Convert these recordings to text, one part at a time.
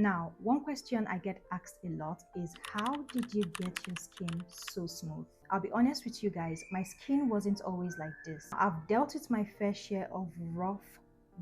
Now, one question I get asked a lot is, how did you get your skin so smooth? I'll be honest with you guys, my skin wasn't always like this. I've dealt with my fair share of rough,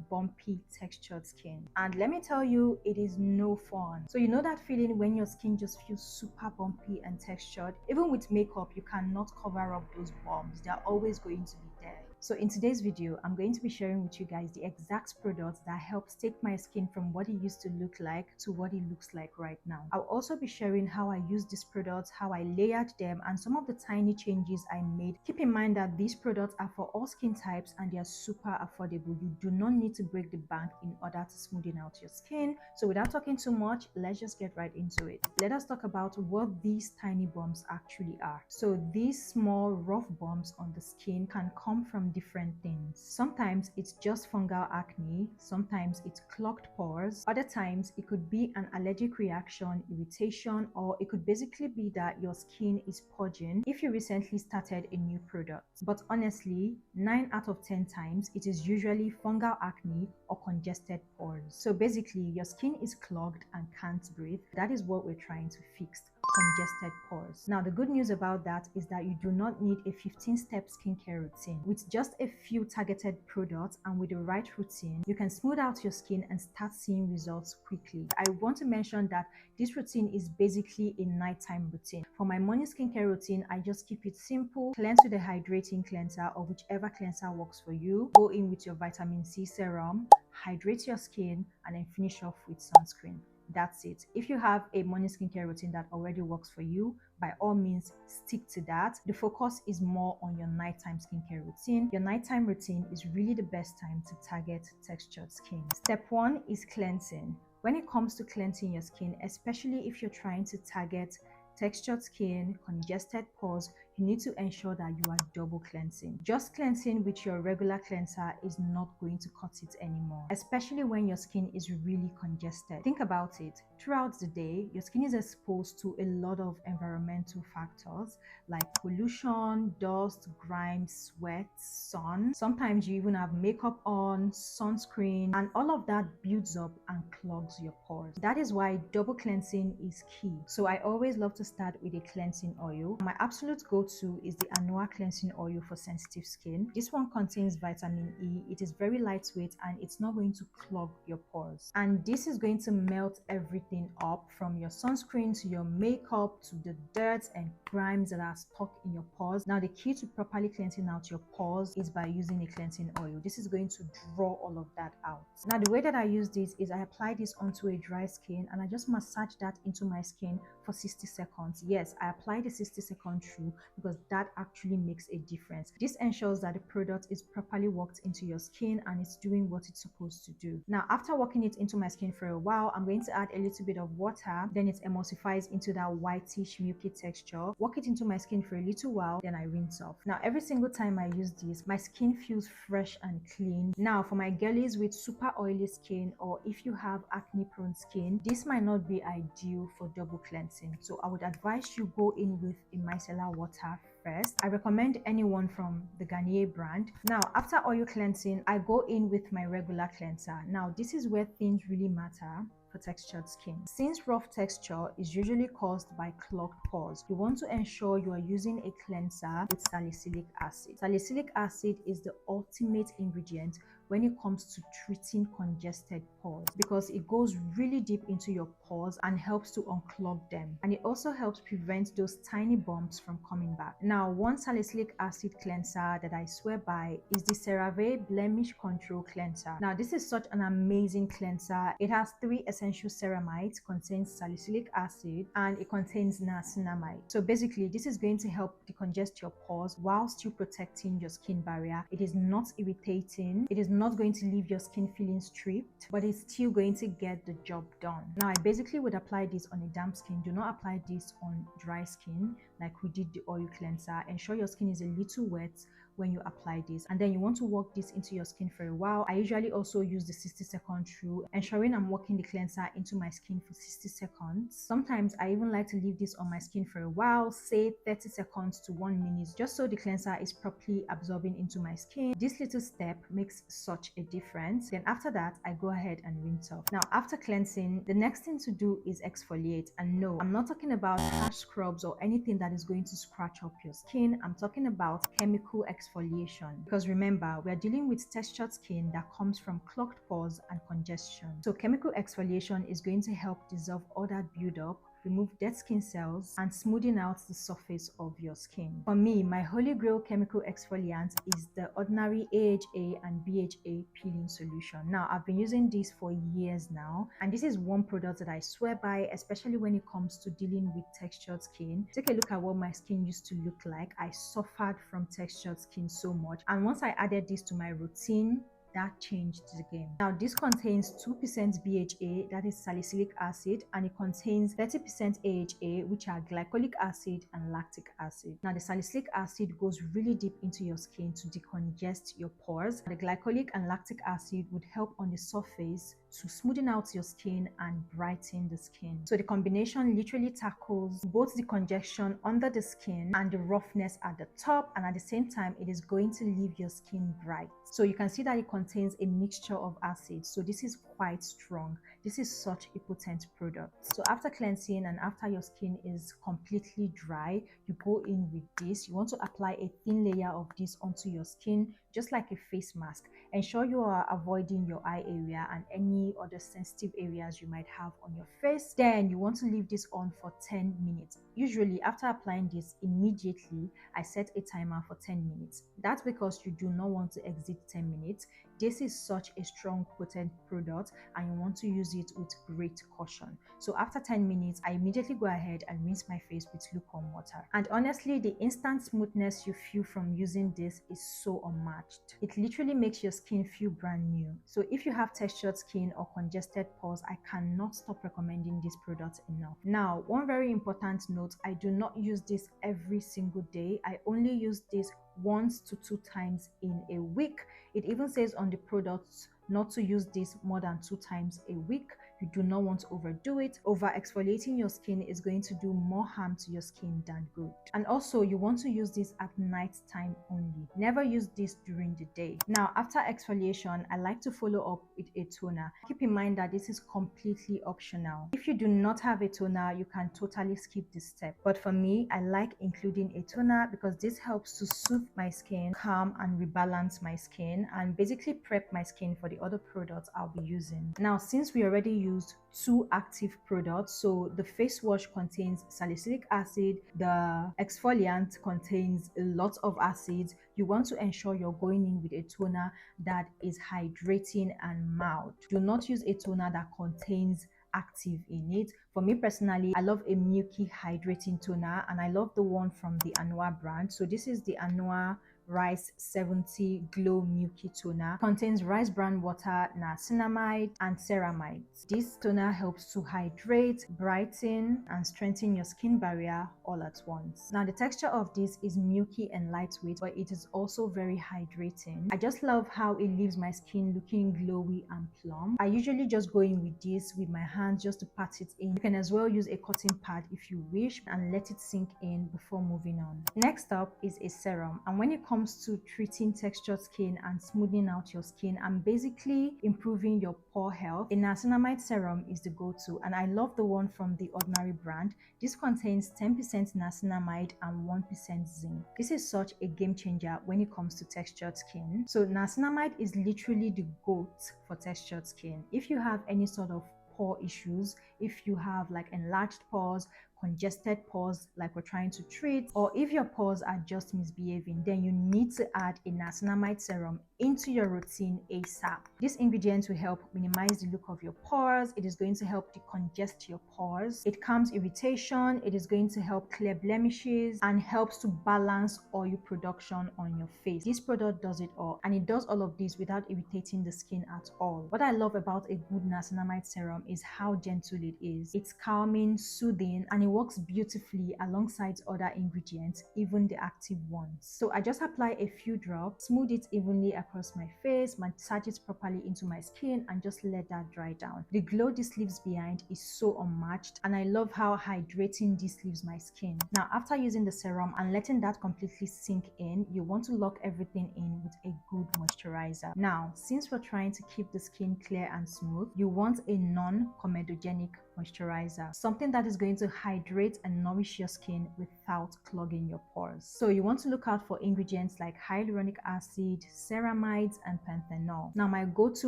bumpy textured skin, and let me tell you, it is no fun. So you know that feeling when your skin just feels super bumpy and textured? Even with makeup, you cannot cover up those bumps. They're always going to be there. So in today's video, I'm going to be sharing with you guys the exact products that helps take my skin from what it used to look like to what it looks like right now. I'll also be sharing how I use these products, how I layered them, and some of the tiny changes I made. Keep in mind that these products are for all skin types and they are super affordable. You do not need to break the bank in order to smoothen out your skin. So without talking too much, let's just get right into it. Let us talk about what these tiny bumps actually are. So these small rough bumps on the skin can come from different things. Sometimes it's just fungal acne, sometimes it's clogged pores, other times it could be an allergic reaction, irritation, or it could basically be that your skin is purging if you recently started a new product. But honestly, 9 out of 10 times it is usually fungal acne or congested pores. So basically your skin is clogged and can't breathe. That is what we're trying to fix. Congested pores. Now the good news about that is that you do not need a 15-step skincare routine. With just a few targeted products and with the right routine, you can smooth out your skin and start seeing results quickly. I want to mention that this routine is basically a nighttime routine. For my morning skincare routine, I just keep it simple. Cleanse with a hydrating cleanser or whichever cleanser works for you. Go in with your vitamin C serum, hydrate your skin, and then finish off with sunscreen. That's it. If you have a morning skincare routine that already works for you, by all means stick to that. The focus is more on your nighttime skincare routine. Your nighttime routine is really the best time to target textured skin. Step 1 is cleansing. When it comes to cleansing your skin, especially if you're trying to target textured skin, congested pores, you need to ensure that you are double cleansing. Just cleansing with your regular cleanser is not going to cut it anymore, especially when your skin is really congested. Think about it. Throughout the day, your skin is exposed to a lot of environmental factors like pollution, dust, grime, sweat, sun. Sometimes you even have makeup on, sunscreen, and all of that builds up and clogs your pores. That is why double cleansing is key. So I always love to start with a cleansing oil. My absolute go-to is the Anua cleansing oil for sensitive skin. This one contains vitamin E. It is very lightweight and it's not going to clog your pores. And this is going to melt everything up, from your sunscreen to your makeup to the dirt and grimes that are stuck in your pores. Now the key to properly cleansing out your pores is by using a cleansing oil. This is going to draw all of that out. Now the way that I use this is I apply this onto a dry skin and I just massage that into my skin for 60 seconds. Yes, I apply the 60-second rule because that actually makes a difference. This ensures that the product is properly worked into your skin and it's doing what it's supposed to do. Now after working it into my skin for a while, I'm going to add a little bit of water, then it emulsifies into that whitish milky texture. Work it into my skin for a little while, then I rinse off. Now every single time I use this, my skin feels fresh and clean. Now for my girlies with super oily skin, or if you have acne prone skin, this might not be ideal for double cleansing. So I would advise you go in with a micellar water first. I recommend anyone from the Garnier brand. Now after oil cleansing, I go in with my regular cleanser. Now this is where things really matter for textured skin. Since rough texture is usually caused by clogged pores, you want to ensure you are using a cleanser with salicylic acid. Salicylic acid is the ultimate ingredient when it comes to treating congested pores because it goes really deep into your pores and helps to unclog them, and it also helps prevent those tiny bumps from coming back. Now one salicylic acid cleanser that I swear by is the CeraVe Blemish Control Cleanser. Now this is such an amazing cleanser. It has 3 essential ceramides, contains salicylic acid, and it contains niacinamide. So basically this is going to help decongest your pores while still protecting your skin barrier. It is not irritating, it is not going to leave your skin feeling stripped, but it's still going to get the job done. Now I basically would apply this on a damp skin. Do not apply this on dry skin like we did the oil cleanser. Ensure your skin is a little wet when you apply this, and then you want to work this into your skin for a while. I usually also use the 60-second rule, ensuring I'm working the cleanser into my skin for 60 seconds. Sometimes I even like to leave this on my skin for a while, say 30 seconds to 1 minute, just so the cleanser is properly absorbing into my skin. This little step makes such a difference. Then after that, I go ahead and rinse off. Now after cleansing, the next thing to do is exfoliate. And no, I'm not talking about harsh scrubs or anything that is going to scratch up your skin. I'm talking about chemical exfoliation, because remember, we are dealing with textured skin that comes from clogged pores and congestion. So chemical exfoliation is going to help dissolve all that buildup, remove dead skin cells, and smoothing out the surface of your skin. For me, my holy grail chemical exfoliant is the ordinary AHA and BHA peeling solution. Now, I've been using this for years now, and this is one product that I swear by, especially when it comes to dealing with textured skin. Take a look at what my skin used to look like. I suffered from textured skin so much, and once I added this to my routine, that changed the game. Now this contains 2% BHA, that is salicylic acid, and it contains 30% AHA, which are glycolic acid and lactic acid. Now the salicylic acid goes really deep into your skin to decongest your pores. The glycolic and lactic acid would help on the surface to smoothen out your skin and brighten the skin. So the combination literally tackles both the congestion under the skin and the roughness at the top, and at the same time it is going to leave your skin bright. So you can see that it contains a mixture of acids, so this is quite strong. This is such a potent product. So after cleansing and after your skin is completely dry, you go in with this. You want to apply a thin layer of this onto your skin, just like a face mask. Ensure you are avoiding your eye area and any other sensitive areas you might have on your face. Then you want to leave this on for 10 minutes. Usually after applying this, immediately I set a timer for 10 minutes. That's because you do not want to exceed 10 minutes. This is such a strong, potent product, and you want to use it with great caution. So after 10 minutes, I immediately go ahead and rinse my face with lukewarm water. And honestly, the instant smoothness you feel from using this is so unmatched. It literally makes your skin feel brand new. So if you have textured skin or congested pores, I cannot stop recommending this product enough. Now, one very important note, I do not use this every single day. I only use this 1 to 2 times in a week. It even says on the products not to use this more than 2 times a week. You do not want to overdo it. Over exfoliating your skin is going to do more harm to your skin than good. And also, you want to use this at night time only. Never use this during the day. Now, after exfoliation, I like to follow up with a toner. Keep in mind that this is completely optional. If you do not have a toner, you can totally skip this step. But for me, I like including a toner because this helps to soothe my skin, calm and rebalance my skin, and basically prep my skin for the other products I'll be using. Now, since we already used 2 active products, so the face wash contains salicylic acid, the exfoliant contains a lot of acids, you want to ensure you're going in with a toner that is hydrating and mild. Do not use a toner that contains active in it. For me personally, I love a milky hydrating toner, and I love the one from the Anua brand. So this is the Anua Rice 70 Glow Milky Toner. Contains rice bran water, niacinamide and ceramide. This toner helps to hydrate, brighten and strengthen your skin barrier all at once. Now the texture of this is milky and lightweight, but it is also very hydrating. I just love how it leaves my skin looking glowy and plump. I usually just go in with this with my hands just to pat it in. You can as well use a cotton pad if you wish and let it sink in before moving on. Next up is a serum, and when it comes to treating textured skin and smoothing out your skin and basically improving your pore health, a niacinamide serum is the go-to, and I love the one from the Ordinary brand. This contains 10% niacinamide and 1% zinc. This is such a game changer when it comes to textured skin. So niacinamide is literally the GOAT for textured skin. If you have any sort of pore issues, if you have like enlarged pores, congested pores like we're trying to treat, or if your pores are just misbehaving, then you need to add a niacinamide serum into your routine ASAP. This ingredient will help minimize the look of your pores. It is going to help decongest your pores. It calms irritation. It is going to help clear blemishes and helps to balance oil production on your face. This product does it all, and it does all of this without irritating the skin at all. What I love about a good niacinamide serum is how gentle it is. It's calming, soothing, and it works beautifully alongside other ingredients, even the active ones. So I just apply a few drops, smooth it evenly across my face, massage it properly into my skin, and just let that dry down. The glow this leaves behind is so unmatched, and I love how hydrating this leaves my skin. Now, after using the serum and letting that completely sink in, you want to lock everything in with a good moisturizer. Now, since we're trying to keep the skin clear and smooth, you want a non-comedogenic moisturizer, something that is going to hydrate and nourish your skin without clogging your pores. So you want to look out for ingredients like hyaluronic acid, ceramides, and panthenol. Now, my go-to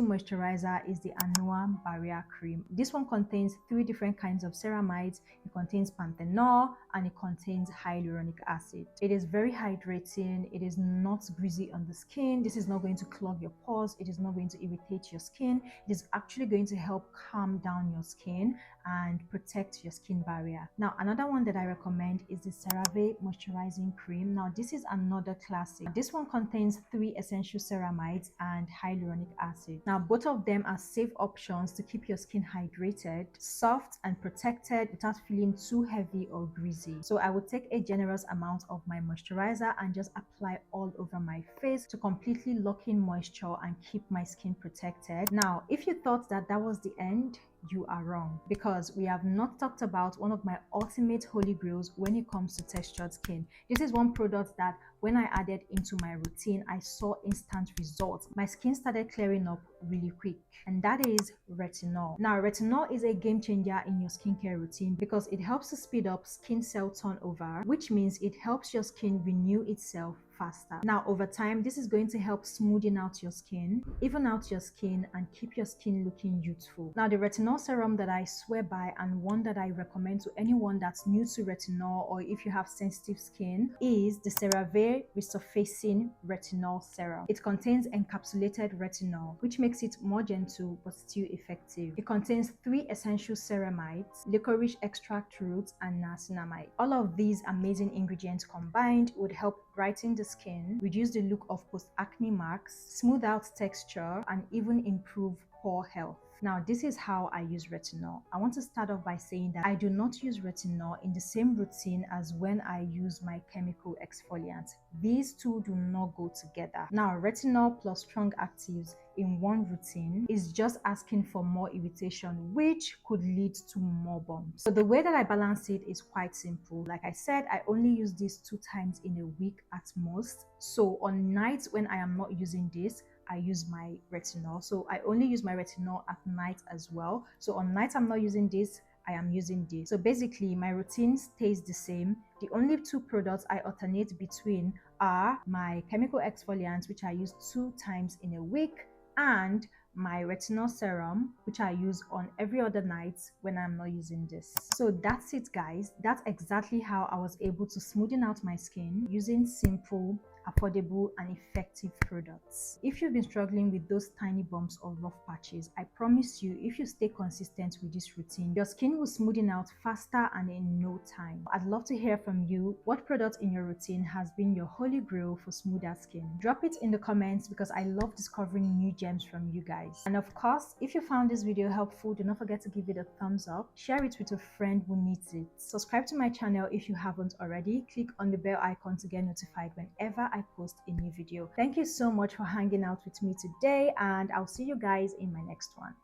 moisturizer is the Anua Barrier Cream. This one contains 3 different kinds of ceramides. It contains panthenol and it contains hyaluronic acid. It is very hydrating. It is not greasy on the skin. This is not going to clog your pores. It is not going to irritate your skin. It is actually going to help calm down your skin and protect your skin barrier. Now, another one that I recommend is the CeraVe Moisturizing Cream. Now, this is another classic. This one contains 3 essential ceramides and hyaluronic acid. Now, both of them are safe options to keep your skin hydrated, soft, and protected without feeling too heavy or greasy. So I would take a generous amount of my moisturizer and just apply all over my face to completely lock in moisture and keep my skin protected. Now, if you thought that that was the end, you are wrong, because we have not talked about one of my ultimate holy grails when it comes to textured skin. This is one product that when I added into my routine, I saw instant results. My skin started clearing up really quick, and that is retinol. Now, retinol is a game changer in your skincare routine because it helps to speed up skin cell turnover, which means it helps your skin renew itself faster. Now, over time, this is going to help smoothing out your skin, even out your skin, and keep your skin looking youthful. Now, the retinol serum that I swear by and one that I recommend to anyone that's new to retinol or if you have sensitive skin is the CeraVe Resurfacing Retinol Serum. It contains encapsulated retinol, which makes it more gentle but still effective. It contains 3 essential ceramides, licorice extract roots, and niacinamide. All of these amazing ingredients combined would help brighten the skin, reduce the look of post-acne marks, smooth out texture, and even improve pore health. Now, this is how I use retinol. I want to start off by saying that I do not use retinol in the same routine as when I use my chemical exfoliants. These two do not go together. Now, retinol plus strong actives in one routine is just asking for more irritation, which could lead to more bumps. So the way that I balance it is quite simple. Like I said, I only use this 2 times in a week at most. So on nights when I am not using this, I use my retinol. So I only use my retinol at night as well. So on nights I'm not using this, I am using this. So basically my routine stays the same. The only 2 products I alternate between are my chemical exfoliants, which I use 2 times in a week, and my retinol serum, which I use on every other night when I'm not using this. So that's it, guys. That's exactly how I was able to smoothen out my skin using simple, affordable, and effective products. If you've been struggling with those tiny bumps or rough patches, I promise you, if you stay consistent with this routine, your skin will smoothen out faster and in no time. I'd love to hear from you. What product in your routine has been your holy grail for smoother skin? Drop it in the comments because I love discovering new gems from you guys. And of course, if you found this video helpful, do not forget to give it a thumbs up, share it with a friend who needs it. Subscribe to my channel if you haven't already. Click on the bell icon to get notified whenever I post a new video. Thank you so much for hanging out with me today, and I'll see you guys in my next one.